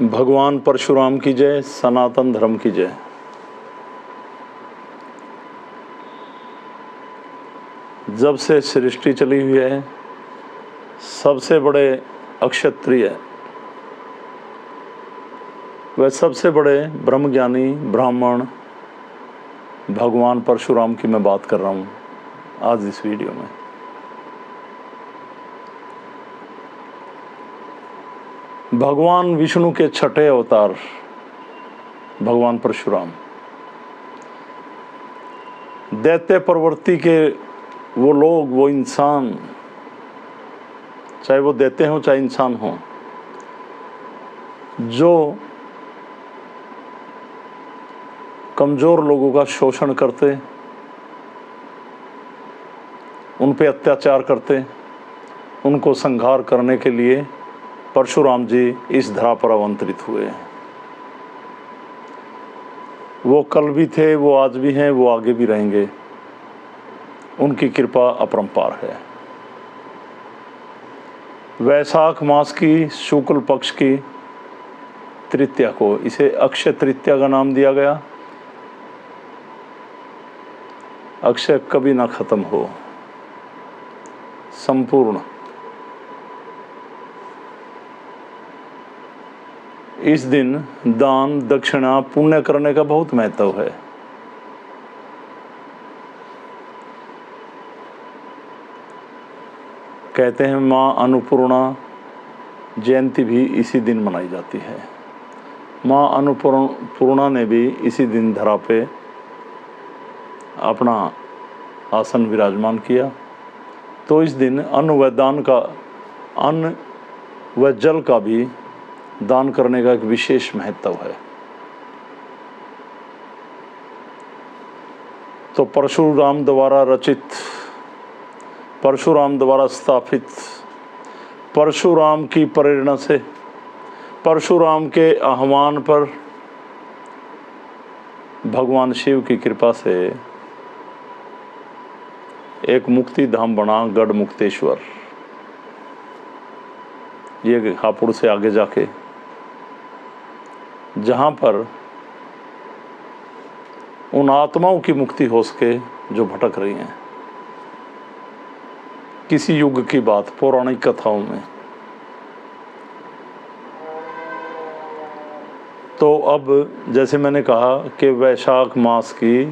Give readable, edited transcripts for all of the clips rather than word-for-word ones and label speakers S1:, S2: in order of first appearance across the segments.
S1: भगवान परशुराम की जय, सनातन धर्म की जय। जब से सृष्टि चली हुई है, सबसे बड़े अक्षत्रिय व सबसे बड़े ब्रह्मज्ञानी ब्राह्मण भगवान परशुराम की मैं बात कर रहा हूँ आज इस वीडियो में। भगवान विष्णु के छठे अवतार भगवान परशुराम, दैत्य प्रवृत्ति के वो लोग, वो इंसान, चाहे वो दैत्य हो चाहे इंसान हो, जो कमज़ोर लोगों का शोषण करते, उन पे अत्याचार करते, उनको संहार करने के लिए परशुराम जी इस धरा पर अवतरित हुए हैं। वो कल भी थे, वो आज भी हैं, वो आगे भी रहेंगे। उनकी कृपा अपरंपार है। वैशाख मास की शुक्ल पक्ष की तृतीया को इसे अक्षय तृतीया का नाम दिया गया। अक्षय कभी ना खत्म हो, संपूर्ण। इस दिन दान दक्षिणा पुण्य करने का बहुत महत्व है। कहते हैं माँ अन्नपूर्णा जयंती भी इसी दिन मनाई जाती है। माँ अन्नपूर्णा ने भी इसी दिन धरा पे अपना आसन विराजमान किया। तो इस दिन अन्न व जल का भी दान करने का एक विशेष महत्व है। तो परशुराम द्वारा रचित, परशुराम द्वारा स्थापित, परशुराम की प्रेरणा से, परशुराम के आह्वान पर, भगवान शिव की कृपा से एक मुक्ति धाम बना गढ़ मुक्तेश्वर। ये हापुड़ से आगे जाके, जहाँ पर उन आत्माओं की मुक्ति हो सके जो भटक रही हैं। किसी युग की बात पौराणिक कथाओं में। तो अब जैसे मैंने कहा कि वैशाख मास की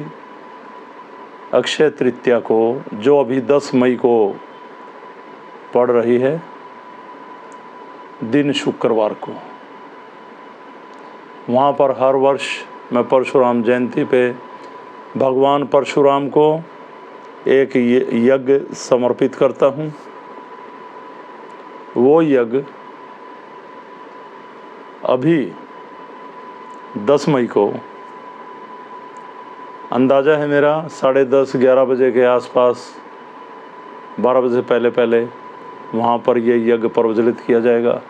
S1: अक्षय तृतीया को, जो अभी 10 मई को पड़ रही है, दिन शुक्रवार को, वहाँ पर हर वर्ष मैं परशुराम जयंती पे भगवान परशुराम को एक यज्ञ समर्पित करता हूँ। वो यज्ञ अभी 10 मई को, अंदाज़ा है मेरा 10:30-11 बजे के आसपास, 12 बजे से पहले वहाँ पर ये यज्ञ प्रज्वलित किया जाएगा।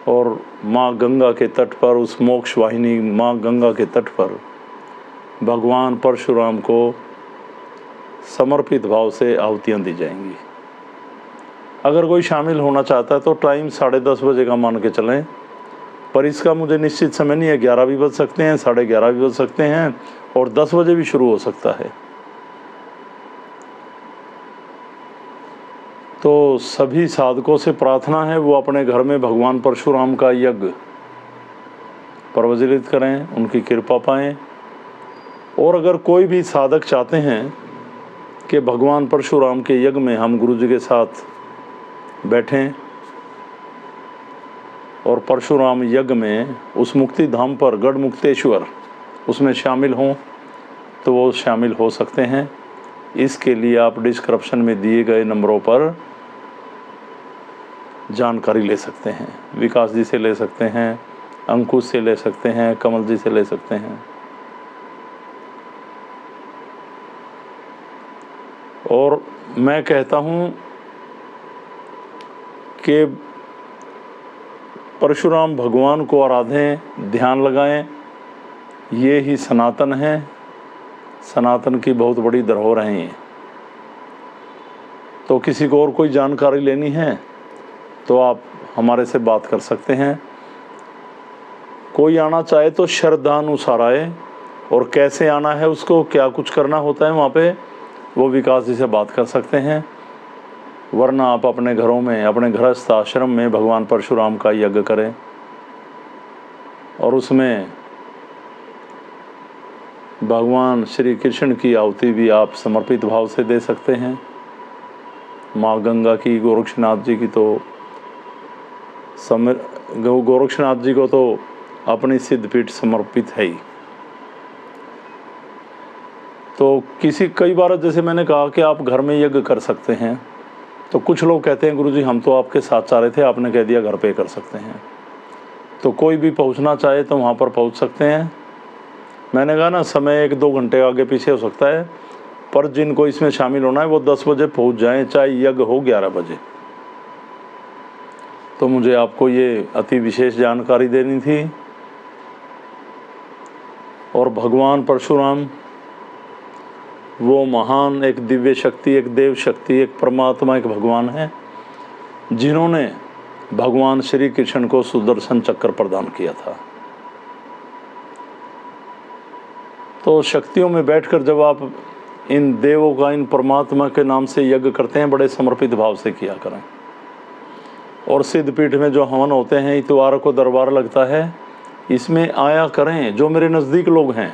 S1: और माँ गंगा के तट पर, उस मोक्ष वाहिनी माँ गंगा के तट पर भगवान परशुराम को समर्पित भाव से आहुतियाँ दी जाएंगी। अगर कोई शामिल होना चाहता है तो टाइम 10:30 बजे का मान के चलें, पर इसका मुझे निश्चित समय नहीं है। 11 भी बज सकते हैं, 11:30 भी बज सकते हैं, और 10 बजे भी शुरू हो सकता है। तो सभी साधकों से प्रार्थना है वो अपने घर में भगवान परशुराम का यज्ञ प्रज्वलित करें, उनकी कृपा पाएं। और अगर कोई भी साधक चाहते हैं कि भगवान परशुराम के यज्ञ में हम गुरु जी के साथ बैठें और परशुराम यज्ञ में उस मुक्ति धाम पर गढ़ मुक्तेश्वर उसमें शामिल हों, तो वो शामिल हो सकते हैं। इसके लिए आप डिस्क्रिप्शन में दिए गए नंबरों पर जानकारी ले सकते हैं। विकास जी से ले सकते हैं, अंकुश से ले सकते हैं, कमल जी से ले सकते हैं। और मैं कहता हूँ कि परशुराम भगवान को आराधें, ध्यान लगाएं। ये ही सनातन है, सनातन की बहुत बड़ी धरोहर है ये। तो किसी को और कोई जानकारी लेनी है तो आप हमारे से बात कर सकते हैं। कोई आना चाहे तो श्रद्धानुसार आए, और कैसे आना है, उसको क्या कुछ करना होता है वहाँ पे, वो विकास जी से बात कर सकते हैं। वरना आप अपने घरों में, अपने गृहस्थ आश्रम में भगवान परशुराम का यज्ञ करें, और उसमें भगवान श्री कृष्ण की आहुति भी आप समर्पित भाव से दे सकते हैं। माँ गंगा की, गोरक्षनाथ जी की तो गोरक्षनाथ जी को तो अपनी सिद्धपीठ समर्पित है ही। तो कई बार जैसे मैंने कहा कि आप घर में यज्ञ कर सकते हैं, तो कुछ लोग कहते हैं गुरुजी हम तो आपके साथ चाह रहे थे, आपने कह दिया घर पे कर सकते हैं। तो कोई भी पहुंचना चाहे तो वहाँ पर पहुंच सकते हैं। मैंने कहा ना, समय 1-2 घंटे आगे पीछे हो सकता है, पर जिनको इसमें शामिल होना है वो 10 बजे पहुँच जाएँ, चाहे यज्ञ हो 11 बजे। तो मुझे आपको ये अति विशेष जानकारी देनी थी। और भगवान परशुराम वो महान एक दिव्य शक्ति, एक देव शक्ति, एक परमात्मा, एक भगवान है, जिन्होंने भगवान श्री कृष्ण को सुदर्शन चक्र प्रदान किया था। तो शक्तियों में बैठकर जब आप इन देवों का, इन परमात्मा के नाम से यज्ञ करते हैं, बड़े समर्पित भाव से किया करें। और सिद्धपीठ में जो हवन होते हैं, इतवार को दरबार लगता है, इसमें आया करें। जो मेरे नज़दीक लोग हैं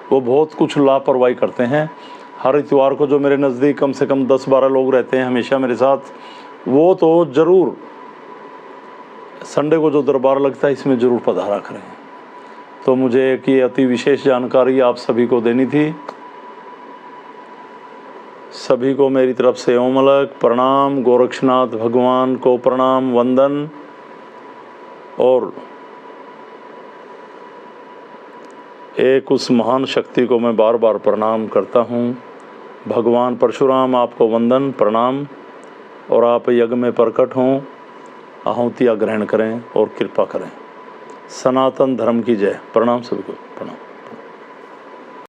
S1: वो बहुत कुछ लापरवाही करते हैं। हर इतवार को जो मेरे नज़दीक कम से कम 10-12 लोग रहते हैं हमेशा मेरे साथ, वो तो ज़रूर संडे को जो दरबार लगता है इसमें ज़रूर पधारा करें। तो मुझे एक ये अति विशेष जानकारी आप सभी को देनी थी। सभी को मेरी तरफ से ओम अलग प्रणाम, गोरक्षनाथ भगवान को प्रणाम, वंदन। और एक उस महान शक्ति को मैं बार बार प्रणाम करता हूँ। भगवान परशुराम आपको वंदन प्रणाम, और आप यज्ञ में प्रकट हों, आहुतियाँ ग्रहण करें और कृपा करें। सनातन धर्म की जय। प्रणाम सभी को, प्रणाम।